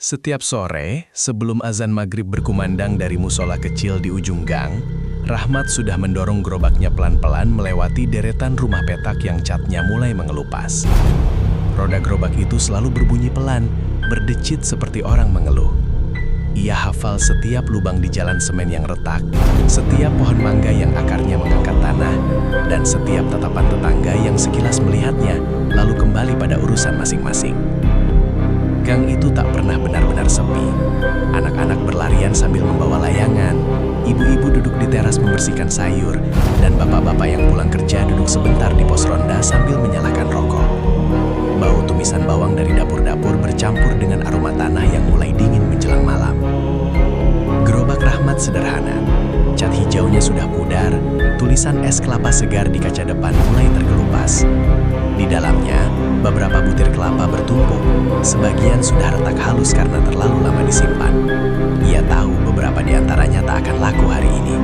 Setiap sore, sebelum azan maghrib berkumandang dari musola kecil di ujung gang, Rahmat sudah mendorong gerobaknya pelan-pelan melewati deretan rumah petak yang catnya mulai mengelupas. Roda gerobak itu selalu berbunyi pelan, berdecit seperti orang mengeluh. Ia hafal setiap lubang di jalan semen yang retak, setiap pohon mangga yang akarnya mengangkat tanah, dan setiap tatapan tetangga yang sekilas melihatnya, lalu kembali pada urusan masing-masing. Gang itu tak pernah benar-benar sepi. Anak-anak berlarian sambil membawa layangan, ibu-ibu duduk di teras membersihkan sayur, dan bapak-bapak yang pulang kerja duduk sebentar di pos ronda sambil menyalakan rokok. Bau tumisan bawang dari dapur-dapur bercampur dengan aroma tanah yang mulai dingin menjelang malam. Gerobak Rahmat sederhana. Cat hijaunya sudah pudar, tulisan es kelapa segar di kaca depan mulai terkelupas. Di dalamnya, beberapa butir kelapa bertumpuk. Sebagian sudah retak halus karena terlalu lama disimpan. Ia tahu beberapa di antaranya tak akan laku hari ini.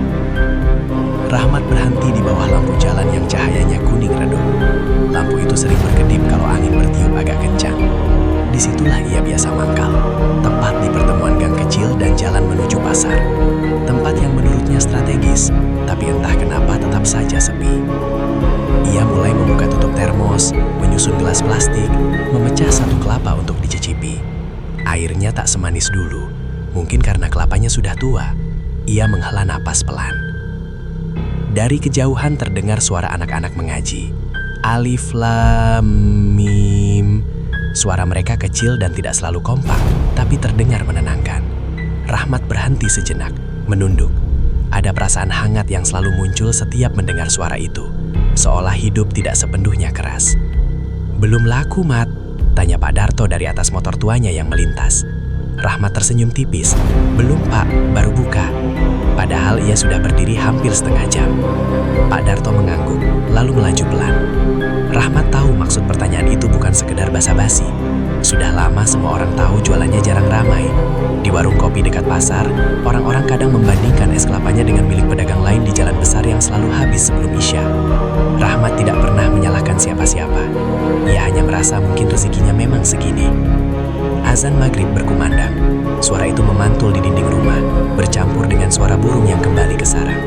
Rahmat berhenti di bawah lampu jalan yang cahayanya kuning redup. Lampu itu sering berkedip kalau angin bertiup agak kencang. Disitulah ia biasa mangkal, tepat di pertemuan gang kecil dan jalan menuju pasar. Tempat yang menurutnya strategis, tapi entah kenapa tetap saja sepi. Ia mulai membuka tutup termos, menyusun gelas plastik, memecah satu kelapa untuk dicicipi. Airnya tak semanis dulu, mungkin karena kelapanya sudah tua. Ia menghela napas pelan. Dari kejauhan terdengar suara anak-anak mengaji. Alif Lam Mim. Suara mereka kecil dan tidak selalu kompak, tapi terdengar menenangkan. Rahmat berhenti sejenak, menunduk. Ada perasaan hangat yang selalu muncul setiap mendengar suara itu, seolah hidup tidak sepenuhnya keras. "Belum laku, Mat?" tanya Pak Darto dari atas motor tuanya yang melintas. Rahmat tersenyum tipis. "Belum, Pak, baru buka." Padahal ia sudah berdiri hampir setengah jam. Pak Darto mengangguk, lalu melaju pelan. Rahmat tahu maksud pertanyaan itu bukan sekedar basa-basi. Sudah lama semua orang tahu jualannya jarang ramai. Di warung kopi dekat pasar, orang-orang kadang membandingkan es kelapanya dengan milik pedagang lain di jalan besar yang selalu habis sebelum Isya. Rahmat tidak pernah menyalahkan siapa-siapa. Ia hanya merasa mungkin rezekinya memang segini. Azan maghrib berkumandang. Suara itu memantul di dinding rumah, bercampur dengan suara burung yang kembali ke sarang.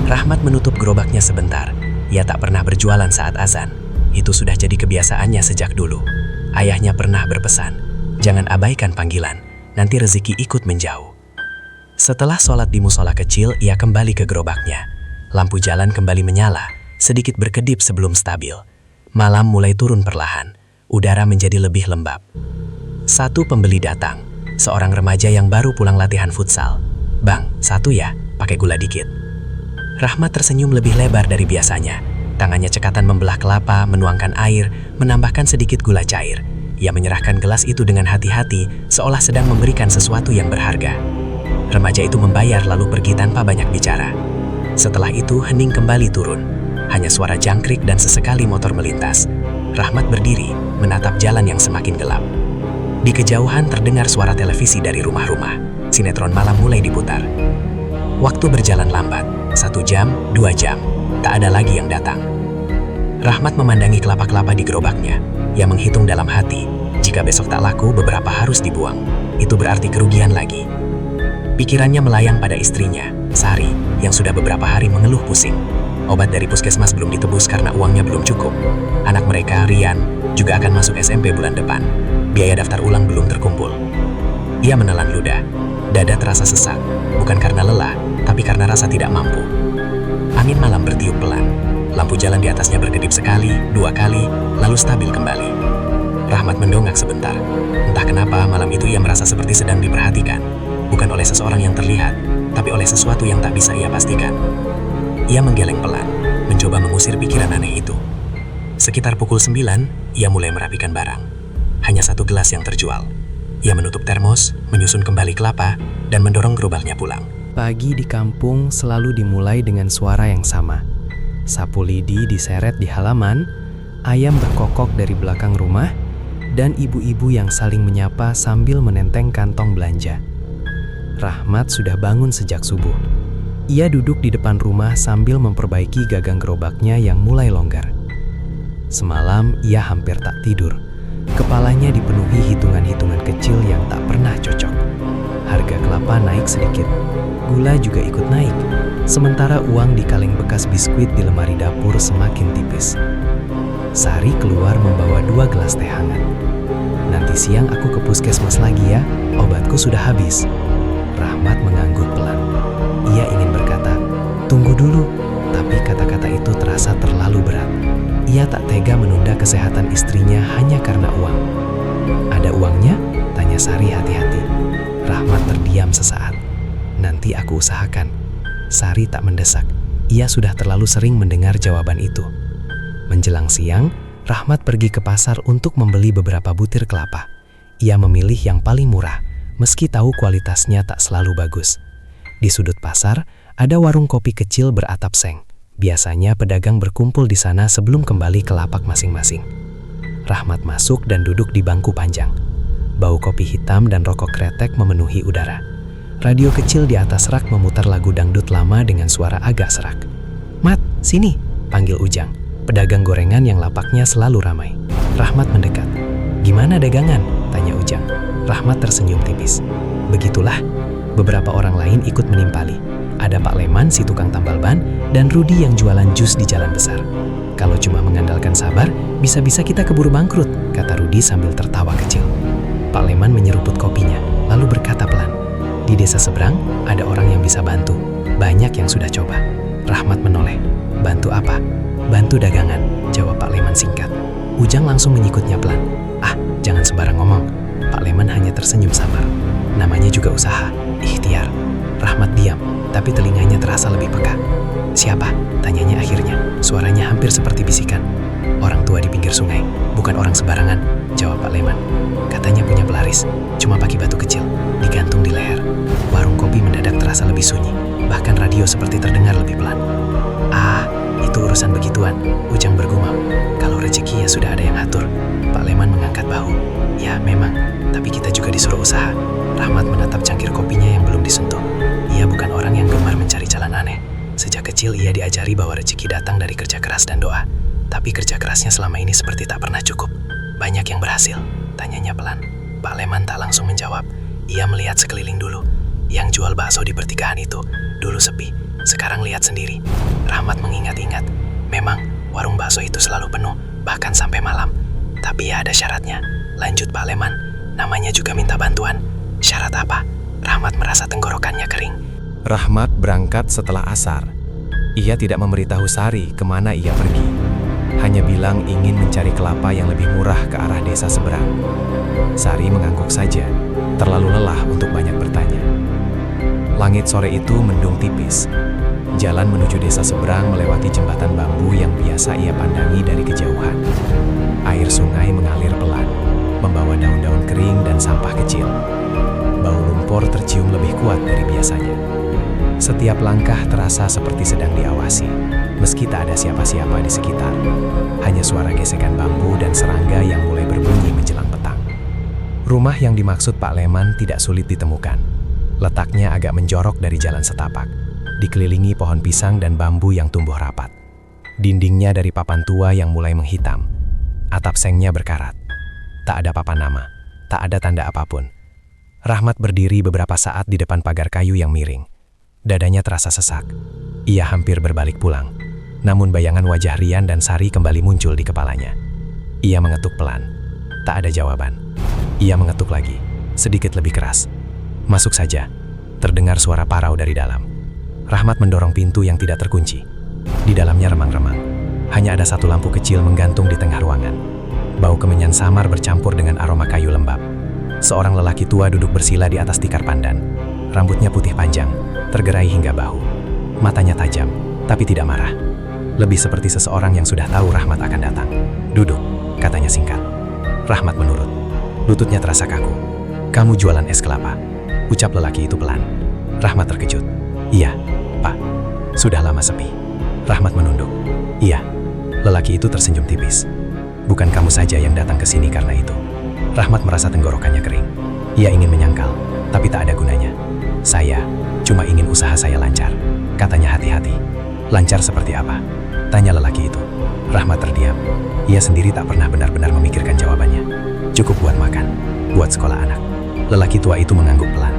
Rahmat menutup gerobaknya sebentar. Ia tak pernah berjualan saat azan. Itu sudah jadi kebiasaannya sejak dulu. Ayahnya pernah berpesan, jangan abaikan panggilan, nanti rezeki ikut menjauh. Setelah sholat di musola kecil, ia kembali ke gerobaknya. Lampu jalan kembali menyala, sedikit berkedip sebelum stabil. Malam mulai turun perlahan, udara menjadi lebih lembab. Satu pembeli datang, seorang remaja yang baru pulang latihan futsal. "Bang, satu ya, pakai gula dikit." Rahmat tersenyum lebih lebar dari biasanya. Tangannya cekatan membelah kelapa, menuangkan air, menambahkan sedikit gula cair. Ia menyerahkan gelas itu dengan hati-hati, seolah sedang memberikan sesuatu yang berharga. Remaja itu membayar lalu pergi tanpa banyak bicara. Setelah itu hening kembali turun. Hanya suara jangkrik dan sesekali motor melintas. Rahmat berdiri, menatap jalan yang semakin gelap. Di kejauhan terdengar suara televisi dari rumah-rumah. Sinetron malam mulai diputar. Waktu berjalan lambat, 1 jam, 2 jam. Tak ada lagi yang datang. Rahmat memandangi kelapa-kelapa di gerobaknya. Ia menghitung dalam hati, jika besok tak laku, beberapa harus dibuang. Itu berarti kerugian lagi. Pikirannya melayang pada istrinya, Sari, yang sudah beberapa hari mengeluh pusing. Obat dari puskesmas belum ditebus karena uangnya belum cukup. Anak mereka, Rian, juga akan masuk SMP bulan depan. Biaya daftar ulang belum terkumpul. Ia menelan ludah. Dada terasa sesak, bukan karena lelah, tapi karena rasa tidak mampu. Angin malam bertiup pelan. Lampu jalan di atasnya berkedip sekali, 2 kali, lalu stabil kembali. Rahmat mendongak sebentar. Entah kenapa malam itu ia merasa seperti sedang diperhatikan. Bukan oleh seseorang yang terlihat, tapi oleh sesuatu yang tak bisa ia pastikan. Ia menggeleng pelan, mencoba mengusir pikiran aneh itu. Sekitar pukul 9, ia mulai merapikan barang. Hanya 1 gelas yang terjual. Ia menutup termos, menyusun kembali kelapa, dan mendorong gerobaknya pulang. Pagi di kampung selalu dimulai dengan suara yang sama. Sapu lidi diseret di halaman, ayam berkokok dari belakang rumah, dan ibu-ibu yang saling menyapa sambil menenteng kantong belanja. Rahmat sudah bangun sejak subuh. Ia duduk di depan rumah sambil memperbaiki gagang gerobaknya yang mulai longgar. Semalam ia hampir tak tidur. Kepalanya dipenuhi hitungan-hitungan kecil yang tak pernah kelapa naik sedikit. Gula juga ikut naik. Sementara uang di kaleng bekas biskuit di lemari dapur semakin tipis. Sari keluar membawa 2 gelas teh hangat. "Nanti siang aku ke puskesmas lagi ya, obatku sudah habis." Rahmat mengangguk pelan. Ia ingin berkata, "Tunggu dulu," tapi kata-kata itu terasa terlalu berat. Ia tak tega menunda kesehatan istrinya hanya karena uang. "Ada uangnya?" tanya Sari hati-hati. Rahmat terdiam sesaat. "Nanti aku usahakan." Sari tak mendesak. Ia sudah terlalu sering mendengar jawaban itu. Menjelang siang, Rahmat pergi ke pasar untuk membeli beberapa butir kelapa. Ia memilih yang paling murah, meski tahu kualitasnya tak selalu bagus. Di sudut pasar, ada warung kopi kecil beratap seng. Biasanya pedagang berkumpul di sana sebelum kembali ke lapak masing-masing. Rahmat masuk dan duduk di bangku panjang. Bau kopi hitam dan rokok kretek memenuhi udara. Radio kecil di atas rak memutar lagu dangdut lama dengan suara agak serak. "Mat, sini," panggil Ujang, pedagang gorengan yang lapaknya selalu ramai. Rahmat mendekat. "Gimana dagangan?" tanya Ujang. Rahmat tersenyum tipis. "Begitulah." Beberapa orang lain ikut menimpali. Ada Pak Leman, si tukang tambal ban, dan Rudi yang jualan jus di jalan besar. "Kalau cuma mengandalkan sabar, bisa-bisa kita keburu bangkrut," kata Rudi sambil tertawa kecil. Pak Leman menyeruput kopinya, lalu berkata pelan, "Di desa seberang, ada orang yang bisa bantu. Banyak yang sudah coba." Rahmat menoleh. "Bantu apa?" "Bantu dagangan," jawab Pak Leman singkat. Ujang langsung menyikutnya pelan. "Ah, jangan sembarang ngomong." Pak Leman hanya tersenyum samar. "Namanya juga usaha, ikhtiar." Rahmat diam, tapi telinganya terasa lebih peka. "Siapa?" tanyanya akhirnya. Suaranya hampir seperti bisikan. "Orang tua di pinggir sungai, bukan orang sembarangan," jawab Pak Leman. "Katanya punya pelaris, cuma pakai batu kecil, digantung di leher." Warung kopi mendadak terasa lebih sunyi, bahkan radio seperti terdengar lebih pelan. "Ah, itu urusan begituan," Ujang bergumam. "Kalau rezeki ya sudah ada yang atur." Pak Leman mengangkat bahu. "Ya memang, tapi kita juga disuruh usaha." Rahmat menatap cangkir kopinya yang belum disentuh. Ia bukan orang yang gemar mencari jalan aneh. Sejak kecil ia diajari bahwa rezeki datang dari kerja keras dan doa. Tapi kerja kerasnya selama ini seperti tak pernah cukup. "Banyak yang berhasil?" tanyanya pelan. Pak Leman tak langsung menjawab. Ia melihat sekeliling dulu. Yang jual bakso di pertigaan itu dulu sepi, sekarang lihat sendiri. Rahmat mengingat-ingat. Memang warung bakso itu selalu penuh, bahkan sampai malam. Tapi ya ada syaratnya. Lanjut Pak Leman, namanya juga minta bantuan. "Syarat apa?" Rahmat merasa tenggorokannya kering. Rahmat berangkat setelah asar. Ia tidak memberitahu Sari kemana ia pergi. Hanya bilang ingin mencari kelapa yang lebih murah ke arah desa seberang. Sari mengangguk saja, terlalu lelah untuk banyak bertanya. Langit sore itu mendung tipis. Jalan menuju desa seberang melewati jembatan bambu yang biasa ia pandangi dari kejauhan. Air sungai mengalir pelan, membawa daun-daun kering dan sampah kecil. Bau lumpur tercium lebih kuat dari biasanya. Setiap langkah terasa seperti sedang diawasi, meski tak ada siapa-siapa di sekitar. Hanya suara gesekan bambu dan serangga yang mulai berbunyi menjelang petang. Rumah yang dimaksud Pak Leman tidak sulit ditemukan. Letaknya agak menjorok dari jalan setapak, dikelilingi pohon pisang dan bambu yang tumbuh rapat. Dindingnya dari papan tua yang mulai menghitam. Atap sengnya berkarat. Tak ada papan nama, tak ada tanda apapun. Rahmat berdiri beberapa saat di depan pagar kayu yang miring. Dadanya terasa sesak. Ia hampir berbalik pulang. Namun bayangan wajah Rian dan Sari kembali muncul di kepalanya. Ia mengetuk pelan. Tak ada jawaban. Ia mengetuk lagi, sedikit lebih keras. "Masuk saja." Terdengar suara parau dari dalam. Rahmat mendorong pintu yang tidak terkunci. Di dalamnya remang-remang. Hanya ada satu lampu kecil menggantung di tengah ruangan. Bau kemenyan samar bercampur dengan aroma kayu lembab. Seorang lelaki tua duduk bersila di atas tikar pandan. Rambutnya putih panjang, tergerai hingga bahu. Matanya tajam, tapi tidak marah. Lebih seperti seseorang yang sudah tahu Rahmat akan datang. "Duduk," katanya singkat. Rahmat menurut. Lututnya terasa kaku. "Kamu jualan es kelapa?" ucap lelaki itu pelan. Rahmat terkejut. "Iya, Pak. Sudah lama sepi." Rahmat menunduk. "Iya." Lelaki itu tersenyum tipis. "Bukan kamu saja yang datang ke sini karena itu." Rahmat merasa tenggorokannya kering. Ia ingin menyangkal, tapi tak ada gunanya. "Saya cuma ingin usaha saya lancar," katanya hati-hati. "Lancar seperti apa?" tanya lelaki itu. Rahmat terdiam. Ia sendiri tak pernah benar-benar memikirkan jawabannya. "Cukup buat makan, buat sekolah anak." Lelaki tua itu mengangguk pelan.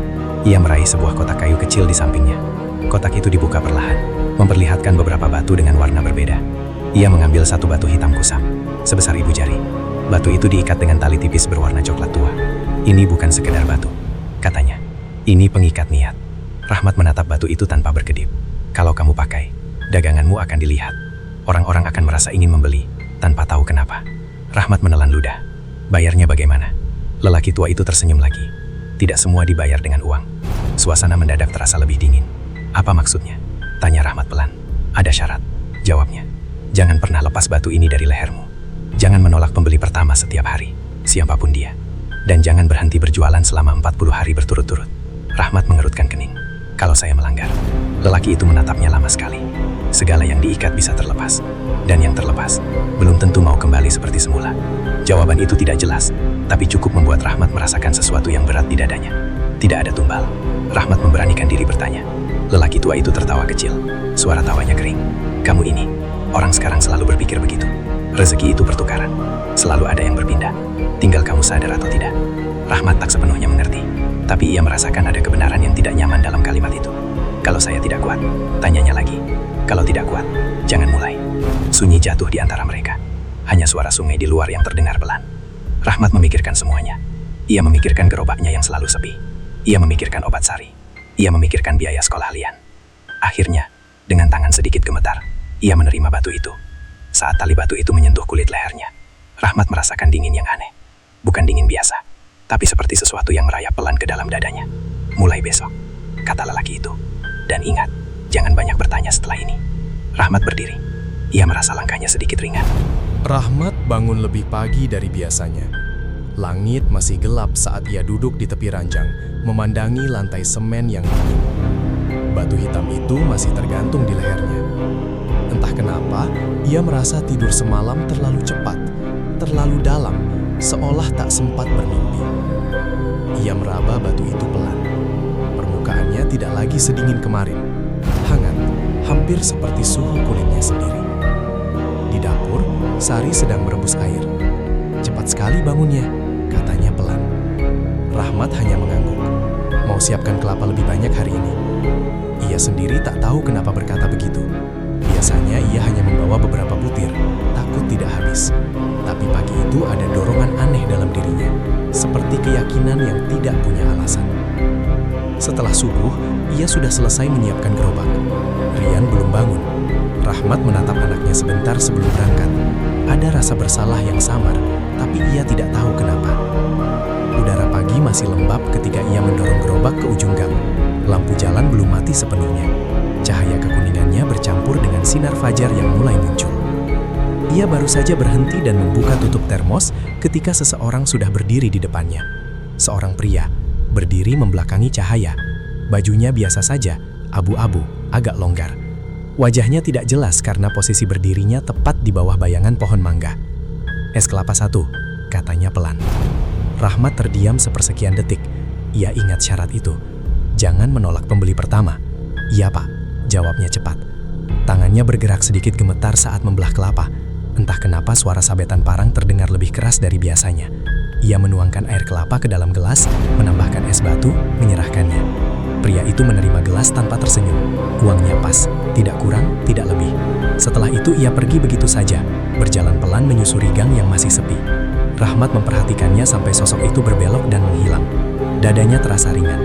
Ia meraih sebuah kotak kayu kecil di sampingnya. Kotak itu dibuka perlahan, memperlihatkan beberapa batu dengan warna berbeda. Ia mengambil satu batu hitam kusam, sebesar ibu jari. Batu itu diikat dengan tali tipis berwarna coklat tua. Ini bukan sekedar batu, katanya. Ini pengikat niat. Rahmat menatap batu itu tanpa berkedip. Kalau kamu pakai, daganganmu akan dilihat. Orang-orang akan merasa ingin membeli, tanpa tahu kenapa. Rahmat menelan ludah. Bayarnya bagaimana? Lelaki tua itu tersenyum lagi. Tidak semua dibayar dengan uang. Suasana mendadak terasa lebih dingin. Apa maksudnya? Tanya Rahmat pelan. Ada syarat. Jawabnya. Jangan pernah lepas batu ini dari lehermu. Jangan menolak pembeli pertama setiap hari, siapapun dia. Dan jangan berhenti berjualan selama 40 hari berturut-turut. Rahmat mengerutkan kening. Kalau saya melanggar. Lelaki itu menatapnya lama sekali. Segala yang diikat bisa terlepas. Dan yang terlepas, belum tentu mau kembali seperti semula. Jawaban itu tidak jelas, tapi cukup membuat Rahmat merasakan sesuatu yang berat di dadanya. Tidak ada tumbal. Rahmat memberanikan diri bertanya. Lelaki tua itu tertawa kecil. Suara tawanya kering. Kamu ini, orang sekarang selalu berpikir begitu. Rezeki itu pertukaran. Selalu ada yang berpindah. Tinggal kamu sadar atau tidak. Rahmat tak sepenuhnya mengerti. Tapi ia merasakan ada kebenaran yang tidak nyaman dalam kalimat itu. Kalau saya tidak kuat, tanyanya lagi. Kalau tidak kuat, jangan mulai. Sunyi jatuh di antara mereka. Hanya suara sungai di luar yang terdengar pelan. Rahmat memikirkan semuanya. Ia memikirkan gerobaknya yang selalu sepi. Ia memikirkan obat sari. Ia memikirkan biaya sekolah Lian. Akhirnya, dengan tangan sedikit gemetar, ia menerima batu itu. Saat tali batu itu menyentuh kulit lehernya, Rahmat merasakan dingin yang aneh. Bukan dingin biasa, tapi seperti sesuatu yang merayap pelan ke dalam dadanya. Mulai besok, kata lelaki itu. Dan ingat, jangan banyak bertanya setelah ini. Rahmat berdiri. Ia merasa langkahnya sedikit ringan. Rahmat bangun lebih pagi dari biasanya. Langit masih gelap saat ia duduk di tepi ranjang, memandangi lantai semen yang dingin. Batu hitam itu masih tergantung di lehernya. Entah kenapa, ia merasa tidur semalam terlalu cepat, terlalu dalam, seolah tak sempat bermimpi. Ia meraba batu itu pelan. Permukaannya tidak lagi sedingin kemarin. Hangat, hampir seperti suhu kulitnya sendiri. Di dapur, Sari sedang merebus air. Cepat sekali bangunnya, katanya pelan. Rahmat hanya mengangguk. Mau siapkan kelapa lebih banyak hari ini. Ia sendiri tak tahu kenapa berkata begitu. Biasanya ia hanya membawa beberapa butir, takut tidak habis. Tapi pagi itu ada dorongan aneh dalam dirinya, seperti keyakinan yang tidak punya alasan. Setelah subuh, ia sudah selesai menyiapkan gerobak. Rian belum bangun. Rahmat menatap anaknya sebentar sebelum berangkat. Ada rasa bersalah yang samar, tapi ia tidak tahu kenapa. Udara pagi masih lembab ketika ia mendorong gerobak ke ujung gang. Lampu jalan belum mati sepenuhnya. Cahaya kekuningannya bercampur dengan sinar fajar yang mulai muncul. Ia baru saja berhenti dan membuka tutup termos ketika seseorang sudah berdiri di depannya. Seorang pria, berdiri membelakangi cahaya. Bajunya biasa saja, abu-abu, agak longgar. Wajahnya tidak jelas karena posisi berdirinya tepat di bawah bayangan pohon mangga. Es kelapa satu, katanya pelan. Rahmat terdiam sepersekian detik. Ia ingat syarat itu. Jangan menolak pembeli pertama. Iya pak, jawabnya cepat. Tangannya bergerak sedikit gemetar saat membelah kelapa. Entah kenapa suara sabetan parang terdengar lebih keras dari biasanya. Ia menuangkan air kelapa ke dalam gelas, menambahkan es batu, menyerahkannya. Pria itu menerima gelas tanpa tersenyum. Uangnya pas, tidak kurang, tidak lebih. Setelah itu ia pergi begitu saja, berjalan pelan menyusuri gang yang masih sepi. Rahmat memperhatikannya sampai sosok itu berbelok dan menghilang. Dadanya terasa ringan.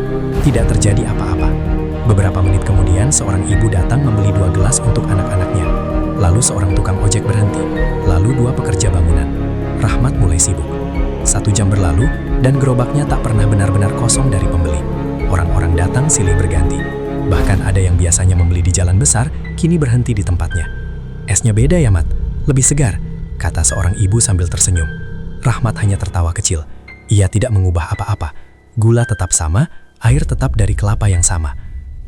Tidak terjadi apa-apa. Beberapa menit kemudian seorang ibu datang membeli 2 gelas untuk anak-anaknya. Lalu seorang tukang ojek berhenti. Lalu 2 pekerja bangunan. Rahmat mulai sibuk. 1 jam berlalu dan gerobaknya tak pernah benar-benar kosong dari pembeli. Orang-orang datang silih berganti. Bahkan ada yang biasanya membeli di jalan besar, kini berhenti di tempatnya. Esnya beda ya, Mat? Lebih segar, kata seorang ibu sambil tersenyum. Rahmat hanya tertawa kecil. Ia tidak mengubah apa-apa. Gula tetap sama, air tetap dari kelapa yang sama.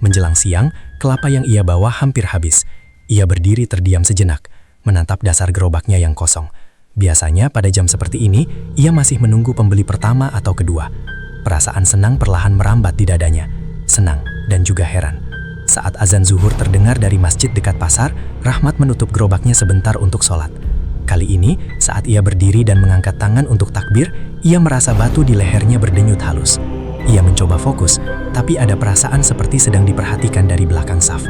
Menjelang siang, kelapa yang ia bawa hampir habis. Ia berdiri terdiam sejenak, menatap dasar gerobaknya yang kosong. Biasanya pada jam seperti ini, ia masih menunggu pembeli pertama atau kedua. Perasaan senang perlahan merambat di dadanya. Senang dan juga heran. Saat azan zuhur terdengar dari masjid dekat pasar, Rahmat menutup gerobaknya sebentar untuk sholat. Kali ini, saat ia berdiri dan mengangkat tangan untuk takbir, ia merasa batu di lehernya berdenyut halus. Ia mencoba fokus, tapi ada perasaan seperti sedang diperhatikan dari belakang saf.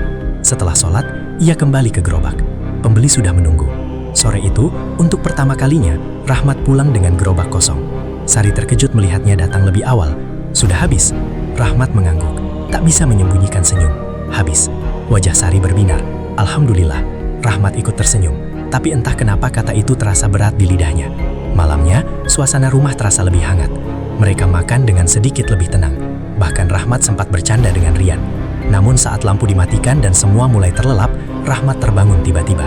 Setelah sholat, ia kembali ke gerobak. Pembeli sudah menunggu. Sore itu, untuk pertama kalinya, Rahmat pulang dengan gerobak kosong. Sari terkejut melihatnya datang lebih awal. Sudah habis. Rahmat mengangguk, tak bisa menyembunyikan senyum. Habis. Wajah Sari berbinar. Alhamdulillah. Rahmat ikut tersenyum, tapi entah kenapa kata itu terasa berat di lidahnya. Malamnya, suasana rumah terasa lebih hangat. Mereka makan dengan sedikit lebih tenang. Bahkan Rahmat sempat bercanda dengan Rian. Namun saat lampu dimatikan dan semua mulai terlelap, Rahmat terbangun tiba-tiba.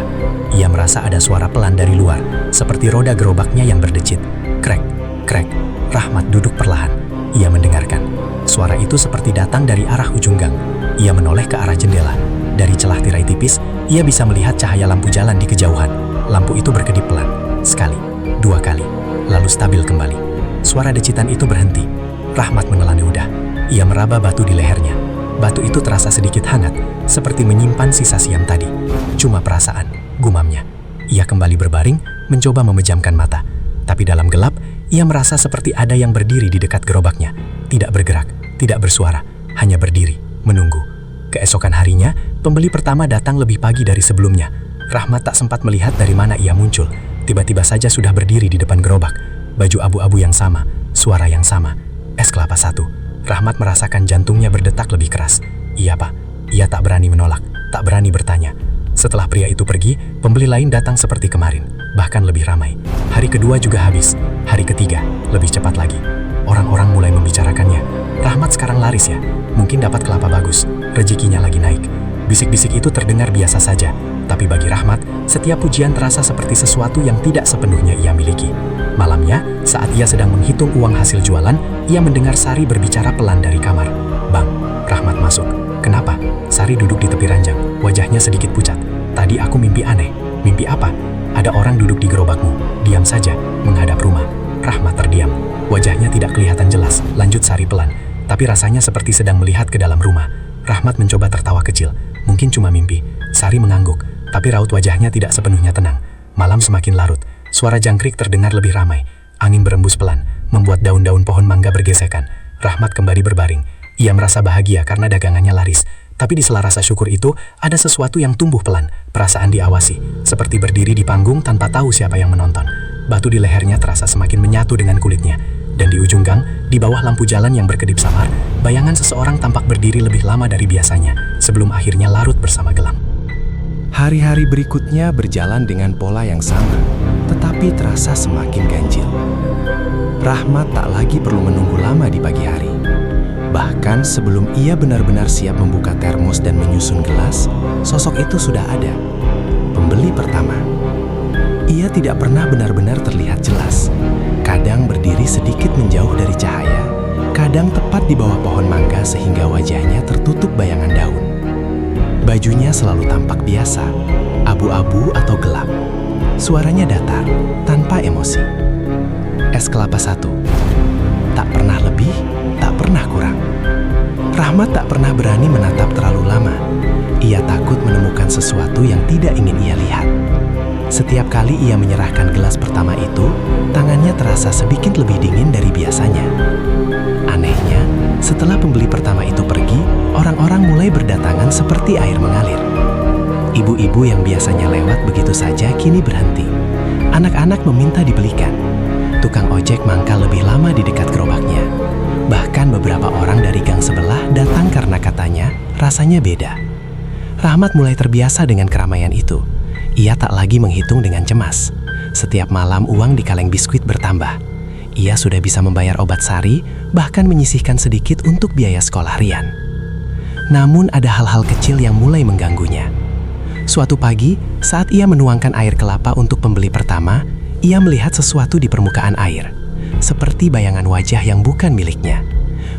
Ia merasa ada suara pelan dari luar, seperti roda gerobaknya yang berdecit. Krek, krek. Rahmat duduk perlahan. Ia mendengarkan. Suara itu seperti datang dari arah ujung gang. Ia menoleh ke arah jendela. Dari celah tirai tipis, ia bisa melihat cahaya lampu jalan di kejauhan. Lampu itu berkedip pelan. Sekali, dua kali, lalu stabil kembali. Suara decitan itu berhenti. Rahmat menelan ludah. Ia meraba batu di lehernya. Batu itu terasa sedikit hangat, seperti menyimpan sisa siam tadi. Cuma perasaan, gumamnya. Ia kembali berbaring, mencoba memejamkan mata. Tapi dalam gelap, ia merasa seperti ada yang berdiri di dekat gerobaknya. Tidak bergerak, tidak bersuara, hanya berdiri, menunggu. Keesokan harinya, pembeli pertama datang lebih pagi dari sebelumnya. Rahmat tak sempat melihat dari mana ia muncul. Tiba-tiba saja sudah berdiri di depan gerobak. Baju abu-abu yang sama, suara yang sama. Es kelapa satu. Rahmat merasakan jantungnya berdetak lebih keras. Iya pak, ia tak berani menolak, tak berani bertanya. Setelah pria itu pergi, pembeli lain datang seperti kemarin, bahkan lebih ramai. Hari kedua juga habis, hari ketiga lebih cepat lagi. Orang-orang mulai membicarakannya. Rahmat sekarang laris ya, mungkin dapat kelapa bagus, rezekinya lagi naik. Bisik-bisik itu terdengar biasa saja, tapi bagi Rahmat, setiap pujian terasa seperti sesuatu yang tidak sepenuhnya ia miliki. Malamnya, saat ia sedang menghitung uang hasil jualan, ia mendengar Sari berbicara pelan dari kamar. Bang, Rahmat masuk. Kenapa? Sari duduk di tepi ranjang, wajahnya sedikit pucat. Tadi aku mimpi aneh. Mimpi apa? Ada orang duduk di gerobakmu, diam saja, menghadap rumah. Rahmat terdiam. Wajahnya tidak kelihatan jelas, lanjut Sari pelan. Tapi rasanya seperti sedang melihat ke dalam rumah. Rahmat mencoba tertawa kecil. Mungkin cuma mimpi. Sari mengangguk, tapi raut wajahnya tidak sepenuhnya tenang. Malam semakin larut. Suara jangkrik terdengar lebih ramai. Angin berembus pelan, membuat daun-daun pohon mangga bergesekan. Rahmat kembali berbaring. Ia merasa bahagia karena dagangannya laris. Tapi di sela rasa syukur itu, ada sesuatu yang tumbuh pelan. Perasaan diawasi, seperti berdiri di panggung tanpa tahu siapa yang menonton. Batu di lehernya terasa semakin menyatu dengan kulitnya. Dan di ujung gang, di bawah lampu jalan yang berkedip samar, bayangan seseorang tampak berdiri lebih lama dari biasanya, sebelum akhirnya larut bersama gelap. Hari-hari berikutnya berjalan dengan pola yang sama, tetapi terasa semakin ganjil. Rahmat tak lagi perlu menunggu lama di pagi hari. Bahkan sebelum ia benar-benar siap membuka termos dan menyusun gelas, sosok itu sudah ada. Pembeli pertama. Ia tidak pernah benar-benar terlihat jelas. Kadang berdiri sedikit menjauh dari cahaya, kadang tepat di bawah pohon mangga sehingga wajahnya tertutup bayangan daun. Bajunya selalu tampak biasa, abu-abu atau gelap. Suaranya datar, tanpa emosi. Es kelapa satu. Tak pernah lebih, tak pernah kurang. Rahmat tak pernah berani menatap terlalu lama. Ia takut menemukan sesuatu yang tidak ingin ia lihat. Setiap kali ia menyerahkan gelas pertama itu, tangannya terasa sedikit lebih dingin dari biasanya. Anehnya, setelah pembeli pertama itu pergi, orang-orang mulai berdatangan seperti air mengalir. Ibu-ibu yang biasanya lewat begitu saja kini berhenti. Anak-anak meminta dibelikan. Tukang ojek mangkal lebih lama di dekat gerobaknya. Bahkan beberapa orang dari gang sebelah datang karena katanya rasanya beda. Rahmat mulai terbiasa dengan keramaian itu. Ia tak lagi menghitung dengan cemas. Setiap malam uang di kaleng biskuit bertambah. Ia sudah bisa membayar obat Sari, bahkan menyisihkan sedikit untuk biaya sekolah Rian. Namun ada hal-hal kecil yang mulai mengganggunya. Suatu pagi, saat ia menuangkan air kelapa untuk pembeli pertama, ia melihat sesuatu di permukaan air. Seperti bayangan wajah yang bukan miliknya.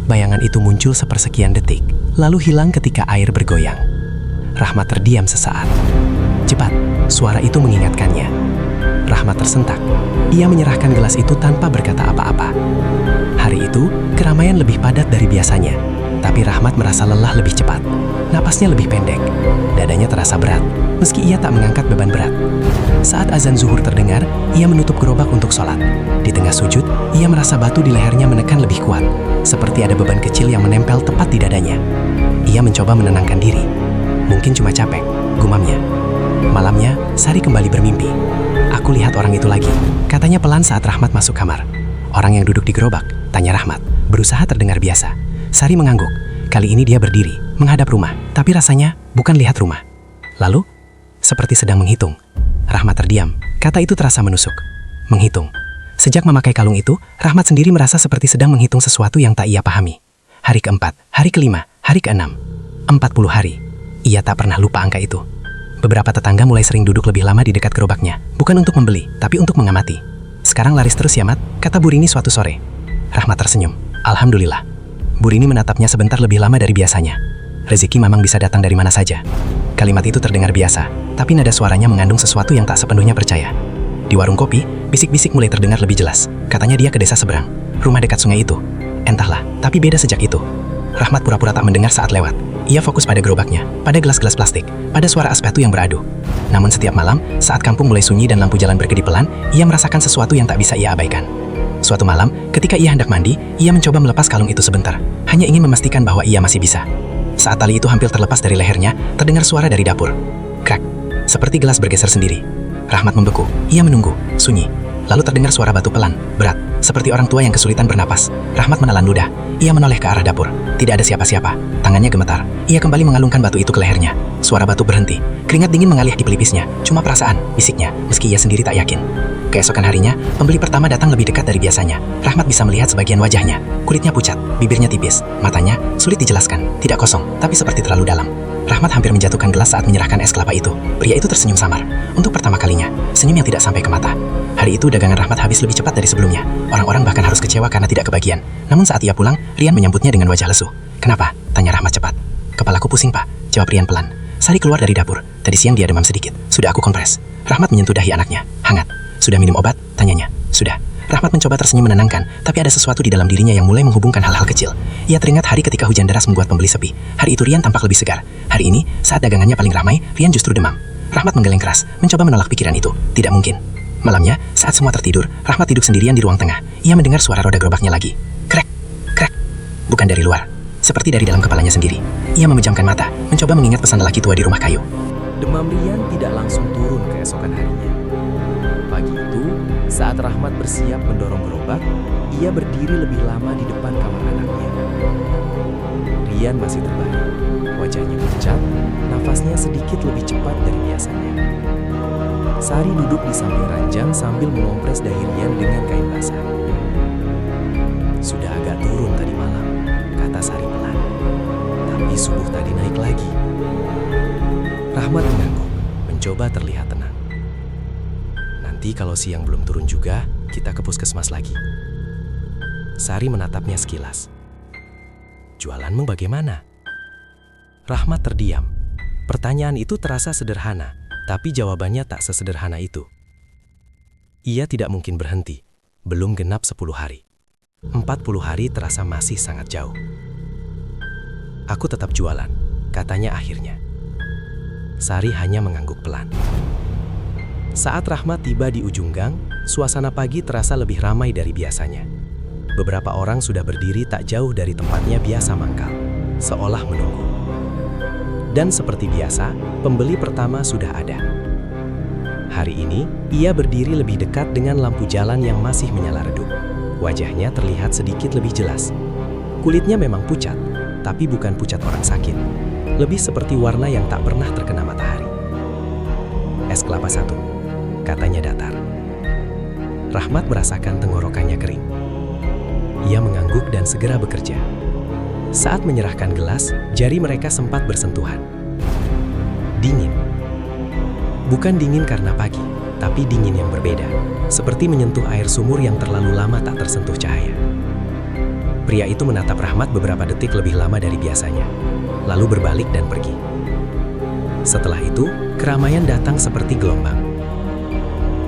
Bayangan itu muncul sepersekian detik, lalu hilang ketika air bergoyang. Rahmat terdiam sesaat. Cepat, suara itu mengingatkannya. Rahmat tersentak. Ia menyerahkan gelas itu tanpa berkata apa-apa. Hari itu, keramaian lebih padat dari biasanya. Tapi Rahmat merasa lelah lebih cepat. Napasnya lebih pendek. Dadanya terasa berat, meski ia tak mengangkat beban berat. Saat azan zuhur terdengar, ia menutup gerobak untuk sholat. Di tengah sujud, ia merasa batu di lehernya menekan lebih kuat, seperti ada beban kecil yang menempel tepat di dadanya. Ia mencoba menenangkan diri. Mungkin cuma capek, gumamnya. Malamnya, Sari kembali bermimpi. Aku lihat orang itu lagi, katanya pelan saat Rahmat masuk kamar. Orang yang duduk di gerobak, tanya Rahmat, berusaha terdengar biasa. Sari mengangguk. Kali ini dia berdiri, menghadap rumah, tapi rasanya bukan lihat rumah. Lalu, seperti sedang menghitung. Rahmat terdiam, kata itu terasa menusuk. Menghitung. Sejak memakai kalung itu, Rahmat sendiri merasa seperti sedang menghitung sesuatu yang tak ia pahami. Hari keempat, hari kelima, hari keenam. 40 hari. Ia tak pernah lupa angka itu. Beberapa tetangga mulai sering duduk lebih lama di dekat gerobaknya, bukan untuk membeli, tapi untuk mengamati. Sekarang laris terus ya, Mat, kata Bu Rini suatu sore. Rahmat tersenyum. Alhamdulillah. Bu Rini menatapnya sebentar lebih lama dari biasanya. Rezeki memang bisa datang dari mana saja. Kalimat itu terdengar biasa, tapi nada suaranya mengandung sesuatu yang tak sepenuhnya percaya. Di warung kopi, bisik-bisik mulai terdengar lebih jelas. Katanya dia ke desa seberang, rumah dekat sungai itu. Entahlah, tapi beda sejak itu. Rahmat pura-pura tak mendengar saat lewat. Ia fokus pada gerobaknya, pada gelas-gelas plastik, pada suara aspetu yang beradu. Namun setiap malam, saat kampung mulai sunyi dan lampu jalan berkedip pelan, ia merasakan sesuatu yang tak bisa ia abaikan. Suatu malam, ketika ia hendak mandi, ia mencoba melepas kalung itu sebentar, hanya ingin memastikan bahwa ia masih bisa. Saat tali itu hampir terlepas dari lehernya, terdengar suara dari dapur. Krak, seperti gelas bergeser sendiri. Rahmat membeku, ia menunggu, sunyi. Lalu terdengar suara batu pelan, berat, seperti orang tua yang kesulitan bernapas. Rahmat menelan ludah, ia menoleh ke arah dapur. Tidak ada siapa-siapa, tangannya gemetar. Ia kembali mengalungkan batu itu ke lehernya. Suara batu berhenti, keringat dingin mengalir di pelipisnya. Cuma perasaan, bisiknya, meski ia sendiri tak yakin. Keesokan harinya, pembeli pertama datang lebih dekat dari biasanya. Rahmat bisa melihat sebagian wajahnya. Kulitnya pucat, bibirnya tipis, matanya sulit dijelaskan, tidak kosong, tapi seperti terlalu dalam. Rahmat hampir menjatuhkan gelas saat menyerahkan es kelapa itu. Pria itu tersenyum samar. Untuk pertama kalinya, senyum yang tidak sampai ke mata. Hari itu dagangan Rahmat habis lebih cepat dari sebelumnya. Orang-orang bahkan harus kecewa karena tidak kebagian. Namun saat ia pulang, Rian menyambutnya dengan wajah lesu. Kenapa? Tanya Rahmat cepat. Kepalaku pusing, Pak, jawab Rian pelan. Sari keluar dari dapur. Tadi siang dia demam sedikit. Sudah aku kompres. Rahmat menyentuh dahi anaknya. Hangat. Sudah minum obat? Tanyanya. Sudah. Rahmat mencoba tersenyum menenangkan, tapi ada sesuatu di dalam dirinya yang mulai menghubungkan hal-hal kecil. Ia teringat hari ketika hujan deras membuat pembeli sepi. Hari itu Rian tampak lebih segar. Hari ini, saat dagangannya paling ramai, Rian justru demam. Rahmat menggeleng keras, mencoba menolak pikiran itu. Tidak mungkin. Malamnya, saat semua tertidur, Rahmat duduk sendirian di ruang tengah. Ia mendengar suara roda gerobaknya lagi. Krek, krek. Bukan dari luar, seperti dari dalam kepalanya sendiri. Ia memejamkan mata, mencoba mengingat pesan lelaki tua di rumah kayu. Demam Rian tidak langsung turun keesokan harinya. Pagi itu, saat Rahmat bersiap mendorong gerobak, ia berdiri lebih lama di depan kamar anaknya. Rian masih terbaring, wajahnya pucat, nafasnya sedikit lebih cepat dari biasanya. Sari duduk di samping ranjang sambil mengompres dahi Rian dengan kain basah. Sudah agak turun tadi malam, kata Sari pelan. Tapi subuh tadi naik lagi. Rahmat mengangguk, mencoba terlihat tenang. Nanti kalau siang belum turun juga, kita ke puskesmas lagi. Sari menatapnya sekilas. Jualanmu bagaimana? Rahmat terdiam. Pertanyaan itu terasa sederhana, tapi jawabannya tak sesederhana itu. Ia tidak mungkin berhenti. Belum genap 10 hari. 40 hari terasa masih sangat jauh. Aku tetap jualan, katanya akhirnya. Sari hanya mengangguk pelan. Saat Rahmat tiba di ujung gang, suasana pagi terasa lebih ramai dari biasanya. Beberapa orang sudah berdiri tak jauh dari tempatnya biasa mangkal, seolah menunggu. Dan seperti biasa, pembeli pertama sudah ada. Hari ini, ia berdiri lebih dekat dengan lampu jalan yang masih menyala redup. Wajahnya terlihat sedikit lebih jelas. Kulitnya memang pucat, tapi bukan pucat orang sakit. Lebih seperti warna yang tak pernah terkena matahari. Es kelapa 1, katanya datar. Rahmat merasakan tenggorokannya kering. Ia mengangguk dan segera bekerja. Saat menyerahkan gelas, jari mereka sempat bersentuhan. Dingin. Bukan dingin karena pagi, tapi dingin yang berbeda. Seperti menyentuh air sumur yang terlalu lama tak tersentuh cahaya. Pria itu menatap Rahmat beberapa detik lebih lama dari biasanya, lalu berbalik dan pergi. Setelah itu, keramaian datang seperti gelombang.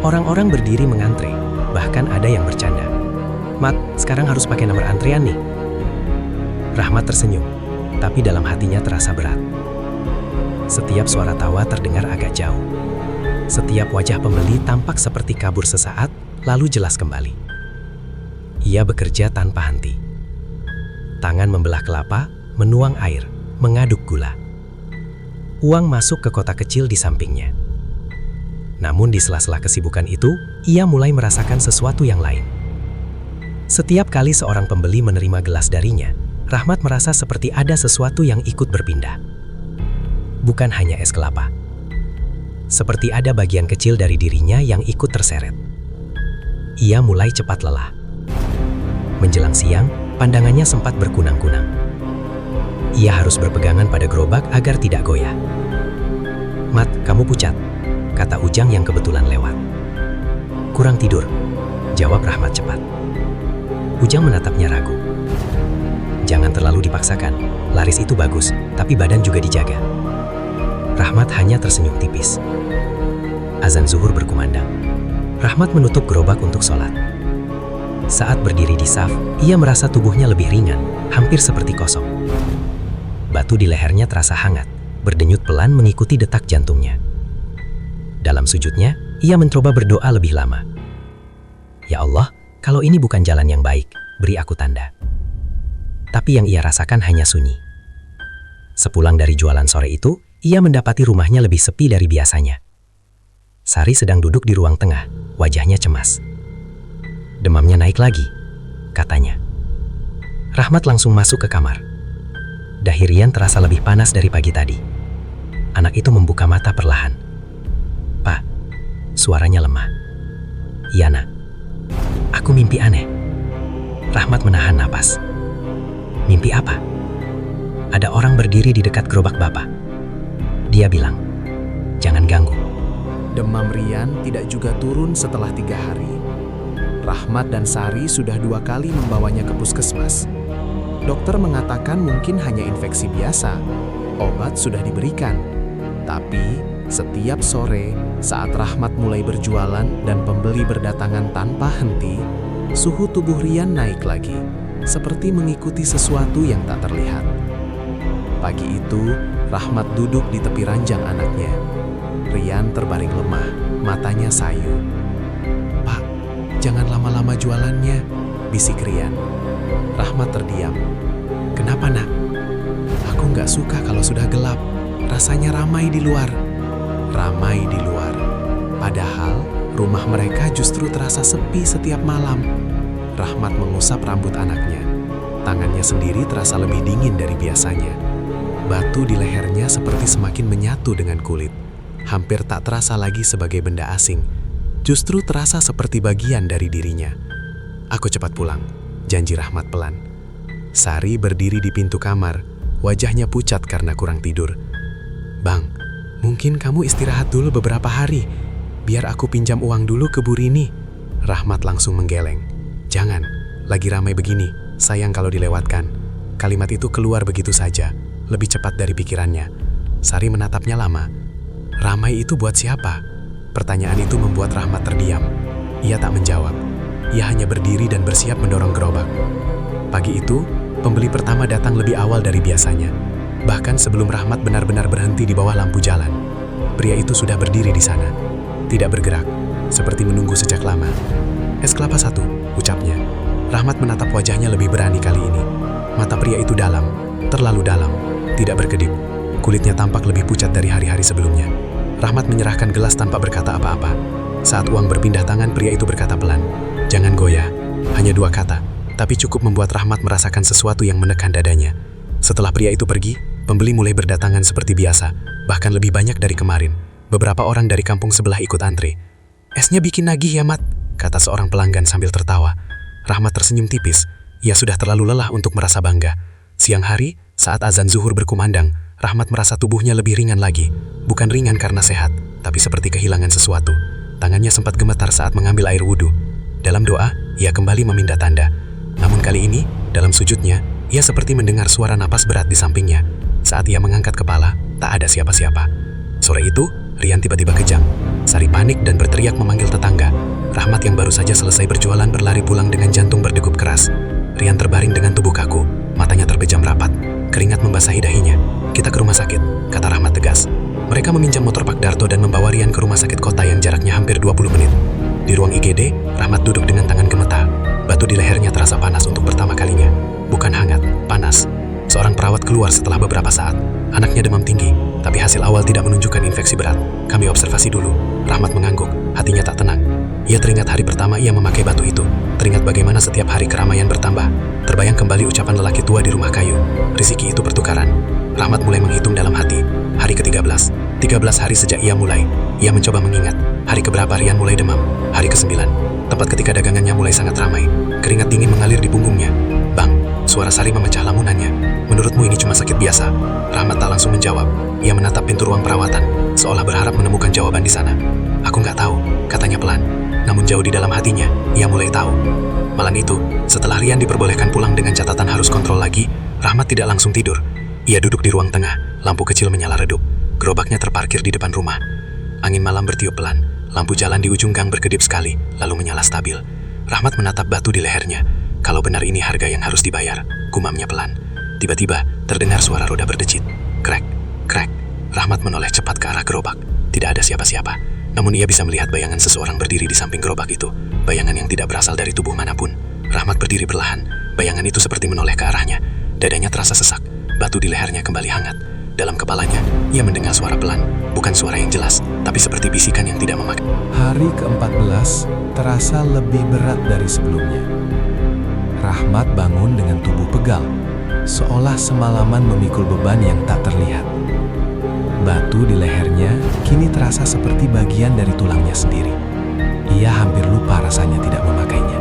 Orang-orang berdiri mengantre, bahkan ada yang bercanda. Mat, sekarang harus pakai nomor antrean nih. Rahmat tersenyum. tapi dalam hatinya terasa berat. Setiap suara tawa terdengar agak jauh. Setiap wajah pembeli tampak seperti kabur sesaat, lalu jelas kembali. Ia bekerja tanpa henti. Tangan membelah kelapa, menuang air, mengaduk gula. Uang masuk ke kotak kecil di sampingnya. Namun di sela-sela kesibukan itu, ia mulai merasakan sesuatu yang lain. Setiap kali seorang pembeli menerima gelas darinya, Rahmat merasa seperti ada sesuatu yang ikut berpindah. Bukan hanya es kelapa. Seperti ada bagian kecil dari dirinya yang ikut terseret. Ia mulai cepat lelah. Menjelang siang, pandangannya sempat berkunang-kunang. Ia harus berpegangan pada gerobak agar tidak goyah. "Mat, kamu pucat," kata Ujang yang kebetulan lewat. "Kurang tidur," jawab Rahmat cepat. Ujang menatapnya ragu. "Jangan terlalu dipaksakan, laris itu bagus, tapi badan juga dijaga." Rahmat hanya tersenyum tipis. Azan zuhur berkumandang. Rahmat menutup gerobak untuk sholat. Saat berdiri di saf, ia merasa tubuhnya lebih ringan, hampir seperti kosong. Batu di lehernya terasa hangat, berdenyut pelan mengikuti detak jantungnya. Dalam sujudnya, ia mencoba berdoa lebih lama. "Ya Allah, kalau ini bukan jalan yang baik, beri aku tanda." Tapi yang ia rasakan hanya sunyi. Sepulang dari jualan sore itu, ia mendapati rumahnya lebih sepi dari biasanya. Sari sedang duduk di ruang tengah, wajahnya cemas. "Demamnya naik lagi," katanya. Rahmat langsung masuk ke kamar. Dahi Rian terasa lebih panas dari pagi tadi. Anak itu membuka mata perlahan. "Pak," suaranya lemah. "Iya, Nak. Aku mimpi aneh." Rahmat menahan napas. "Mimpi apa?" "Ada orang berdiri di dekat gerobak Bapak. Dia bilang, 'Jangan ganggu.'" Demam Rian tidak juga turun setelah 3 hari. Rahmat dan Sari sudah 2 kali membawanya ke puskesmas. Dokter mengatakan mungkin hanya infeksi biasa. Obat sudah diberikan. Tapi setiap sore saat Rahmat mulai berjualan dan pembeli berdatangan tanpa henti, suhu tubuh Rian naik lagi, seperti mengikuti sesuatu yang tak terlihat. Pagi itu, Rahmat duduk di tepi ranjang anaknya. Rian terbaring lemah, matanya sayu. "Pak, jangan lama-lama jualannya," bisik Rian. Rahmat terdiam. "Kenapa, Nak?" "Aku nggak suka kalau sudah gelap. Rasanya ramai di luar." Ramai di luar. Padahal rumah mereka justru terasa sepi setiap malam. Rahmat mengusap rambut anaknya. Tangannya sendiri terasa lebih dingin dari biasanya. Batu di lehernya seperti semakin menyatu dengan kulit. Hampir tak terasa lagi sebagai benda asing. Justru terasa seperti bagian dari dirinya. "Aku cepat pulang," janji Rahmat pelan. Sari berdiri di pintu kamar, wajahnya pucat karena kurang tidur. "Bang, mungkin kamu istirahat dulu beberapa hari. Biar aku pinjam uang dulu ke Bu Rini." Rahmat langsung menggeleng. "Jangan, lagi ramai begini, sayang kalau dilewatkan." Kalimat itu keluar begitu saja, lebih cepat dari pikirannya. Sari menatapnya lama. "Ramai itu buat siapa?" Pertanyaan itu membuat Rahmat terdiam. Ia tak menjawab. Ia hanya berdiri dan bersiap mendorong gerobak. Pagi itu, pembeli pertama datang lebih awal dari biasanya. Bahkan sebelum Rahmat benar-benar berhenti di bawah lampu jalan. Pria itu sudah berdiri di sana. Tidak bergerak, seperti menunggu sejak lama. "Es kelapa 1, ucapnya. Rahmat menatap wajahnya lebih berani kali ini. Mata pria itu dalam, terlalu dalam, tidak berkedip. Kulitnya tampak lebih pucat dari hari-hari sebelumnya. Rahmat menyerahkan gelas tanpa berkata apa-apa. Saat uang berpindah tangan, pria itu berkata pelan, "Jangan goyah." Hanya 2 kata, tapi cukup membuat Rahmat merasakan sesuatu yang menekan dadanya. Setelah pria itu pergi, pembeli mulai berdatangan seperti biasa, bahkan lebih banyak dari kemarin. Beberapa orang dari kampung sebelah ikut antri. "Esnya bikin nagih ya, Mat," kata seorang pelanggan sambil tertawa. Rahmat tersenyum tipis. Ia sudah terlalu lelah untuk merasa bangga. Siang hari, saat azan zuhur berkumandang, Rahmat merasa tubuhnya lebih ringan lagi. Bukan ringan karena sehat, tapi seperti kehilangan sesuatu. Tangannya sempat gemetar saat mengambil air wudhu. Dalam doa, ia kembali meminta tanda. Namun kali ini, dalam sujudnya, ia seperti mendengar suara napas berat di sampingnya. Saat ia mengangkat kepala, tak ada siapa-siapa. Sore itu, Rian tiba-tiba kejang. Sari panik dan berteriak memanggil tetangga. Rahmat yang baru saja selesai berjualan berlari pulang dengan jantung berdegup keras. Rian terbaring dengan tubuh kaku, matanya terbejam rapat. Keringat membasah membasahi dahinya. "Kita ke rumah sakit," kata Rahmat tegas. Mereka meminjam motor Pak Darto dan membawa Rian ke rumah sakit kota yang jaraknya hampir 20 menit. Di ruang IGD, Rahmat duduk dengan tangan gemetar. Batu di lehernya terasa panas untuk pertama kalinya. Bukan hangat, panas. Seorang perawat keluar setelah beberapa saat. Anaknya demam tinggi, tapi hasil awal tidak menunjukkan infeksi berat. "Kami observasi dulu." Rahmat mengangguk, hatinya tak tenang. Ia teringat hari pertama ia memakai batu itu. Teringat bagaimana setiap hari keramaian bertambah. Terbayang kembali ucapan lelaki tua di rumah kayu. Rezeki itu pertukaran. Rahmat mulai menghitung dalam hati. Hari ke-13. 13 hari sejak ia mulai. Ia mencoba mengingat. Hari keberapa Rian mulai demam? Hari ke-9. Tempat ketika dagangannya mulai sangat ramai. Keringat dingin mengalir di punggungnya. "Bang," suara Sari memecah lamunannya. "Menurutmu ini cuma sakit biasa?" Rahmat tak langsung menjawab. Ia menatap pintu ruang perawatan, seolah berharap menemukan jawaban di sana. "Aku nggak tahu," katanya pelan. Namun jauh di dalam hatinya, ia mulai tahu. Malam itu, setelah Rian diperbolehkan pulang dengan catatan harus kontrol lagi, Rahmat tidak langsung tidur. Ia duduk di ruang tengah, lampu kecil menyala redup. Gerobaknya terparkir di depan rumah. Angin malam bertiup pelan, lampu jalan di ujung gang berkedip sekali, lalu menyala stabil. Rahmat menatap batu di lehernya. Kalau benar ini harga yang harus dibayar, gumamnya pelan. Tiba-tiba, terdengar suara roda berdecit. Krek, krek. Rahmat menoleh cepat ke arah gerobak. Tidak ada siapa-siapa. Namun ia bisa melihat bayangan seseorang berdiri di samping gerobak itu. Bayangan yang tidak berasal dari tubuh manapun. Rahmat berdiri perlahan. Bayangan itu seperti menoleh ke arahnya. Dadanya terasa sesak. Batu di lehernya kembali hangat. Dalam kepalanya, ia mendengar suara pelan. Bukan suara yang jelas, tapi seperti bisikan yang tidak memakai. Hari ke-14 terasa lebih berat dari sebelumnya. Rahmat bangun dengan tubuh pegal, seolah semalaman memikul beban yang tak terlihat. Batu di lehernya kini terasa seperti bagian dari tulangnya sendiri. Ia hampir lupa rasanya tidak memakainya.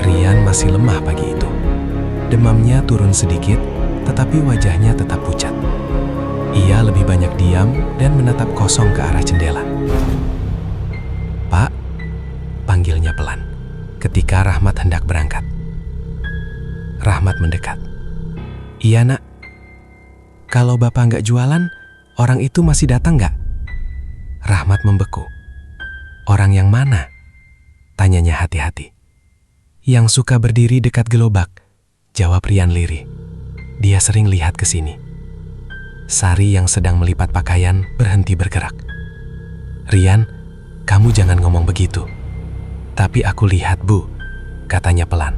Rian masih lemah pagi itu. Demamnya turun sedikit, tetapi wajahnya tetap pucat. Ia lebih banyak diam dan menatap kosong ke arah jendela. "Pak," panggilnya pelan, ketika Rahmat hendak berangkat. Rahmat mendekat. "Iya, Nak. Kalau Bapak nggak jualan, orang itu masih datang nggak?" Rahmat membeku. "Orang yang mana?" tanyanya hati-hati. "Yang suka berdiri dekat gerobak," jawab Rian lirih. "Dia sering lihat ke sini." Sari yang sedang melipat pakaian berhenti bergerak. "Rian, kamu jangan ngomong begitu." "Tapi aku lihat, Bu," katanya pelan.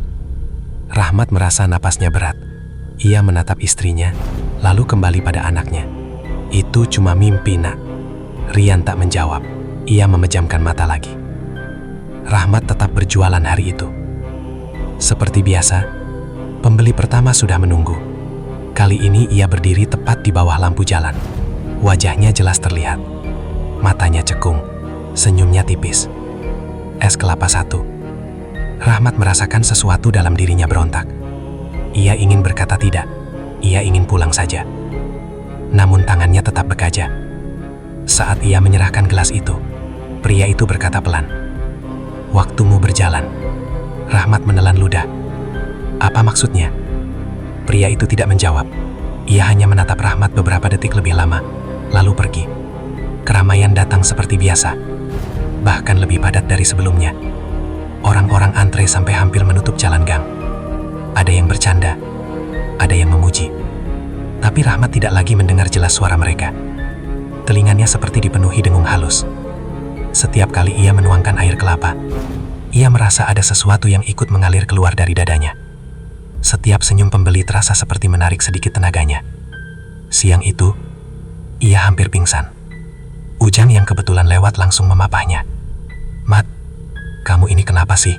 Rahmat merasa napasnya berat. Ia menatap istrinya, lalu kembali pada anaknya. "Itu cuma mimpi, Nak." Rian tak menjawab. Ia memejamkan mata lagi. Rahmat tetap berjualan hari itu. Seperti biasa, pembeli pertama sudah menunggu. Kali ini ia berdiri tepat di bawah lampu jalan. Wajahnya jelas terlihat. Matanya cekung, senyumnya tipis. Es kelapa 1. Rahmat merasakan sesuatu dalam dirinya berontak. Ia ingin berkata tidak. Ia ingin pulang saja. Namun tangannya tetap bekerja. Saat ia menyerahkan gelas itu, pria itu berkata pelan, "Waktumu berjalan." Rahmat menelan ludah. Apa maksudnya? Pria itu tidak menjawab. Ia hanya menatap Rahmat beberapa detik lebih lama, lalu pergi. Keramaian datang seperti biasa, bahkan lebih padat dari sebelumnya. Orang-orang antre sampai hampir menutup jalan gang. Ada yang bercanda, ada yang memuji. Tapi Rahmat tidak lagi mendengar jelas suara mereka. Telinganya seperti dipenuhi dengung halus. Setiap kali ia menuangkan air kelapa, ia merasa ada sesuatu yang ikut mengalir keluar dari dadanya. Setiap senyum pembeli terasa seperti menarik sedikit tenaganya. Siang itu, ia hampir pingsan. Ujang yang kebetulan lewat langsung memapahnya. "Mat, kamu ini kenapa sih?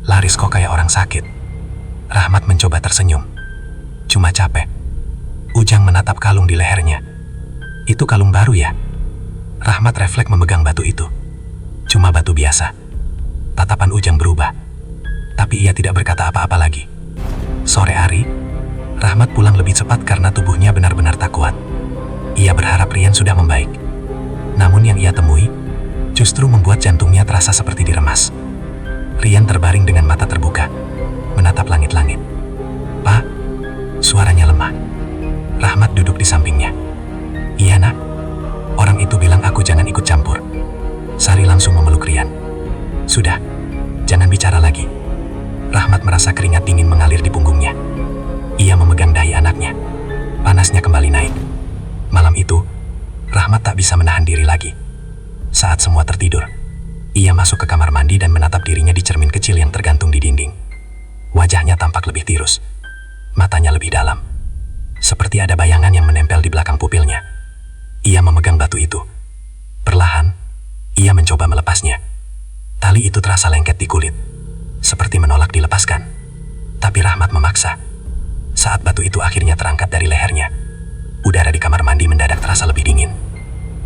Laris kok kayak orang sakit?" Rahmat mencoba tersenyum. "Cuma capek." Ujang menatap kalung di lehernya. "Itu kalung baru ya?" Rahmat refleks memegang batu itu. Cuma batu biasa. Tatapan Ujang berubah. Tapi ia tidak berkata apa-apa lagi. Sore hari, Rahmat pulang lebih cepat karena tubuhnya benar-benar tak kuat. Ia berharap Rian sudah membaik. Namun yang ia temui justru membuat jantungnya terasa seperti diremas. Rian terbaring dengan mata terbuka, menatap langit-langit. "Pak," suaranya lemah. Rahmat duduk di sampingnya. "Iya, Nak. Orang itu bilang aku jangan ikut campur." Sari langsung memeluk Rian. "Sudah, jangan bicara lagi." Rahmat merasa keringat dingin mengalir di punggungnya. Ia memegang dahi anaknya. perutnya. Panasnya kembali naik. Malam itu, Rahmat tak bisa menahan diri lagi. Saat semua tertidur, ia masuk ke kamar mandi dan menatap dirinya di cermin kecil yang tergantung di dinding. Wajahnya tampak lebih tirus, matanya lebih dalam. Seperti ada bayangan yang menempel di belakang pupilnya. Ia memegang batu itu. Perlahan, ia mencoba melepasnya. Tali itu terasa lengket di kulit, seperti menolak dilepaskan. Tapi Rahmat memaksa. Saat batu itu akhirnya terangkat dari lehernya, udara di kamar mandi mendadak terasa lebih dingin.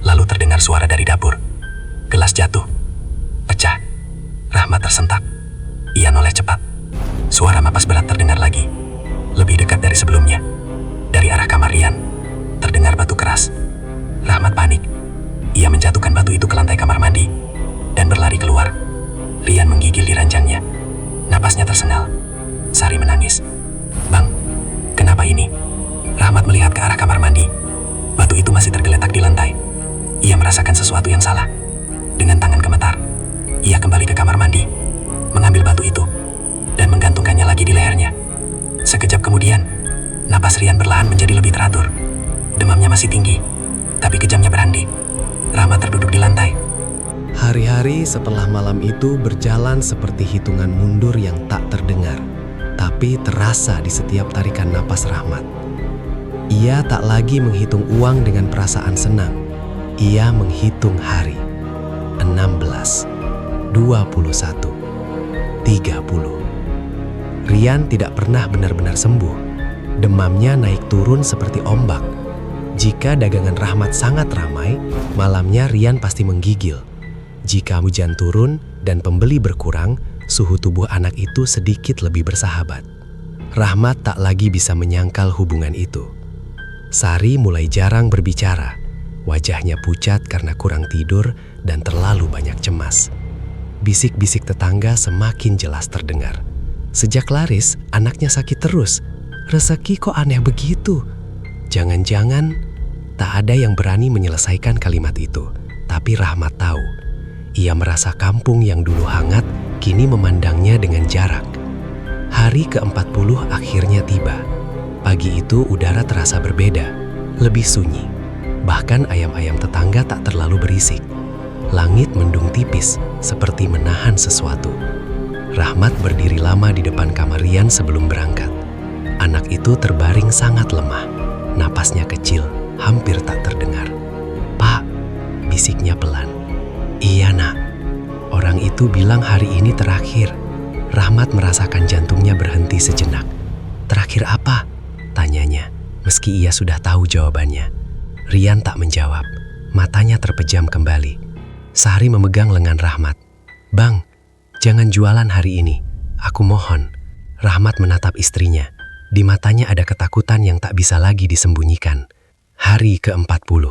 Lalu terdengar suara dari dapur. Gelas jatuh, pecah. Rahmat tersentak. Ia noleh cepat. Suara napas berat terdengar lagi, lebih dekat dari sebelumnya. Dari arah kamar Rian, terdengar batu keras. Rahmat panik. Ia menjatuhkan batu itu ke lantai kamar mandi dan berlari keluar. Rian menggigil di ranjangnya. Napasnya tersengal. Sari menangis. "Bang, kenapa ini?" Rahmat melihat ke arah kamar mandi. Batu itu masih tergeletak di lantai. Ia merasakan sesuatu yang salah. Dengan tangan gemetar, ia kembali ke kamar mandi, mengambil batu itu, dan menggantungkannya lagi di lehernya. Sekejap kemudian, napas Rian perlahan menjadi lebih teratur. Demamnya masih tinggi, tapi kejamnya berhenti. Rahmat terduduk di lantai. Hari-hari setelah malam itu berjalan seperti hitungan mundur yang tak terdengar, tapi terasa di setiap tarikan napas Rahmat. Ia tak lagi menghitung uang dengan perasaan senang. Ia menghitung hari. 16, 21, 30. Rian tidak pernah benar-benar sembuh. Demamnya naik turun seperti ombak. Jika dagangan Rahmat sangat ramai, malamnya Rian pasti menggigil. Jika hujan turun dan pembeli berkurang, suhu tubuh anak itu sedikit lebih bersahabat. Rahmat tak lagi bisa menyangkal hubungan itu. Sari mulai jarang berbicara. Wajahnya pucat karena kurang tidur dan terlalu banyak cemas. Bisik-bisik tetangga semakin jelas terdengar. Sejak Laris, anaknya sakit terus. Rezeki kok aneh begitu? Jangan-jangan tak ada yang berani menyelesaikan kalimat itu. Tapi Rahmat tahu. Ia merasa kampung yang dulu hangat kini memandangnya dengan jarak. Hari ke-40 akhirnya tiba. Pagi itu udara terasa berbeda, lebih sunyi. Bahkan ayam-ayam tetangga tak terlalu berisik. Langit mendung tipis, seperti menahan sesuatu. Rahmat berdiri lama di depan kamar Rian sebelum berangkat. Anak itu terbaring sangat lemah. Napasnya kecil, hampir tak terdengar. "Pak," bisiknya pelan. "Iya, Nak. Orang itu bilang hari ini terakhir." Rahmat merasakan jantungnya berhenti sejenak. "Terakhir apa?" tanyanya, meski ia sudah tahu jawabannya. Rian tak menjawab. Matanya terpejam kembali. Sari memegang lengan Rahmat. "Bang, jangan jualan hari ini. Aku mohon." Rahmat menatap istrinya. Di matanya ada ketakutan yang tak bisa lagi disembunyikan. Hari ke-40.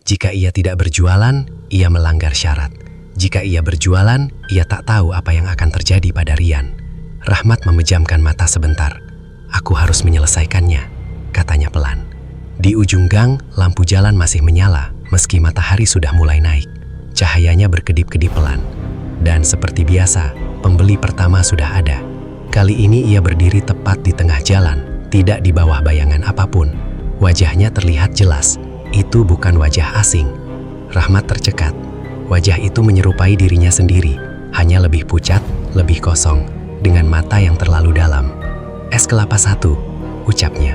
Jika ia tidak berjualan, ia melanggar syarat. Jika ia berjualan, ia tak tahu apa yang akan terjadi pada Rian. Rahmat memejamkan mata sebentar. "Aku harus menyelesaikannya," katanya pelan. Di ujung gang, lampu jalan masih menyala meski matahari sudah mulai naik. Cahayanya berkedip-kedip pelan. Dan seperti biasa, pembeli pertama sudah ada. Kali ini ia berdiri tepat di tengah jalan, tidak di bawah bayangan apapun. Wajahnya terlihat jelas. Itu bukan wajah asing. Rahmat tercekat. Wajah itu menyerupai dirinya sendiri, hanya lebih pucat, lebih kosong, dengan mata yang terlalu dalam. "Es kelapa satu," ucapnya.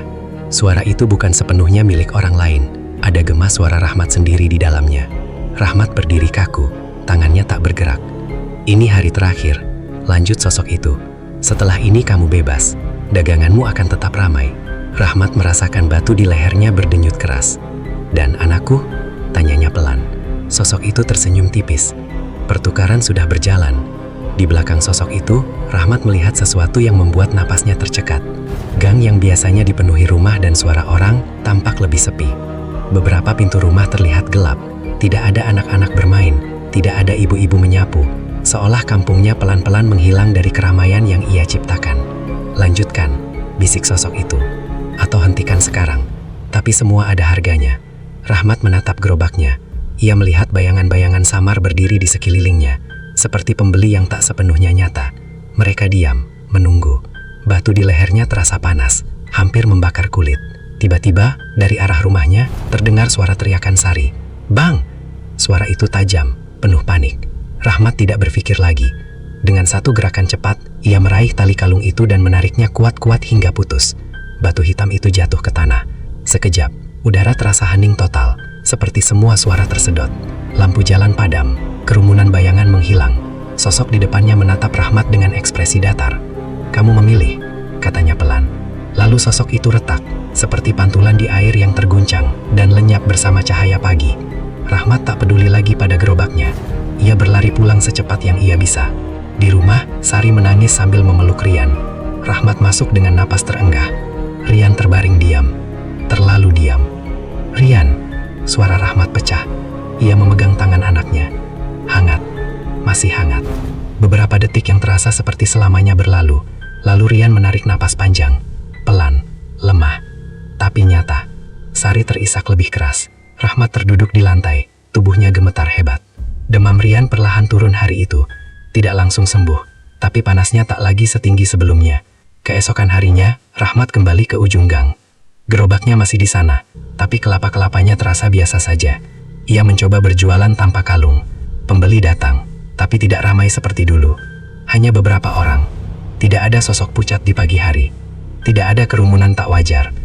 Suara itu bukan sepenuhnya milik orang lain. Ada gema suara Rahmat sendiri di dalamnya. Rahmat berdiri kaku, tangannya tak bergerak. "Ini hari terakhir," lanjut sosok itu. "Setelah ini kamu bebas. Daganganmu akan tetap ramai." Rahmat merasakan batu di lehernya berdenyut keras. "Dan anakku?" tanyanya pelan. Sosok itu tersenyum tipis. Pertukaran sudah berjalan. Di belakang sosok itu, Rahmat melihat sesuatu yang membuat napasnya tercekat. Gang yang biasanya dipenuhi rumah dan suara orang tampak lebih sepi. Beberapa pintu rumah terlihat gelap. Tidak ada anak-anak bermain, tidak ada ibu-ibu menyapu. Seolah kampungnya pelan-pelan menghilang dari keramaian yang ia ciptakan. "Lanjutkan," bisik sosok itu. "Atau hentikan sekarang." Tapi semua ada harganya. Rahmat menatap gerobaknya. Ia melihat bayangan-bayangan samar berdiri di sekelilingnya, seperti pembeli yang tak sepenuhnya nyata. Mereka diam, menunggu. Batu di lehernya terasa panas, hampir membakar kulit. Tiba-tiba, dari arah rumahnya, terdengar suara teriakan Sari. "Bang!" Suara itu tajam, penuh panik. Rahmat tidak berpikir lagi. Dengan satu gerakan cepat, ia meraih tali kalung itu dan menariknya kuat-kuat hingga putus. Batu hitam itu jatuh ke tanah. Sekejap, udara terasa hening total, seperti semua suara tersedot. Lampu jalan padam, kerumunan bayangan menghilang. Sosok di depannya menatap Rahmat dengan ekspresi datar. "Kamu memilih," katanya pelan. Lalu sosok itu retak, seperti pantulan di air yang terguncang dan lenyap bersama cahaya pagi. Rahmat tak peduli lagi pada gerobaknya. Ia berlari pulang secepat yang ia bisa. Di rumah, Sari menangis sambil memeluk Rian. Rahmat masuk dengan napas terenggah. Rian terbaring diam. Terlalu diam. "Rian!" Suara Rahmat pecah. Ia memegang tangan anaknya. Hangat. Masih hangat. Beberapa detik yang terasa seperti selamanya berlalu. Lalu Rian menarik napas panjang. Pelan, lemah, tapi nyata. Sari terisak lebih keras. Rahmat terduduk di lantai, tubuhnya gemetar hebat. Demam Rian perlahan turun hari itu. Tidak langsung sembuh, tapi panasnya tak lagi setinggi sebelumnya. Keesokan harinya, Rahmat kembali ke ujung gang. Gerobaknya masih di sana, tapi kelapa-kelapanya terasa biasa saja. Ia mencoba berjualan tanpa kalung. Pembeli datang, tapi tidak ramai seperti dulu. Hanya beberapa orang. Tidak ada sosok pucat di pagi hari. Tidak ada kerumunan tak wajar.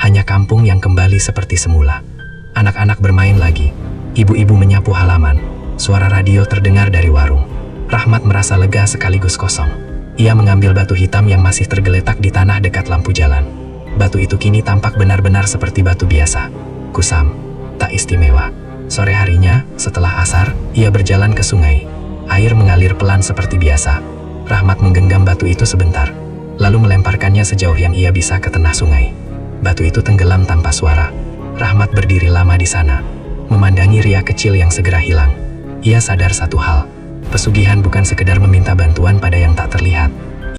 Hanya kampung yang kembali seperti semula. Anak-anak bermain lagi. Ibu-ibu menyapu halaman. Suara radio terdengar dari warung. Rahmat merasa lega sekaligus kosong. Ia mengambil batu hitam yang masih tergeletak di tanah dekat lampu jalan. Batu itu kini tampak benar-benar seperti batu biasa. Kusam, tak istimewa. Sore harinya, setelah asar, ia berjalan ke sungai. Air mengalir pelan seperti biasa. Rahmat menggenggam batu itu sebentar, lalu melemparkannya sejauh yang ia bisa ke tengah sungai. Batu itu tenggelam tanpa suara. Rahmat berdiri lama di sana, memandangi Ria kecil yang segera hilang. Ia sadar satu hal, pesugihan bukan sekedar meminta bantuan pada yang tak terlihat,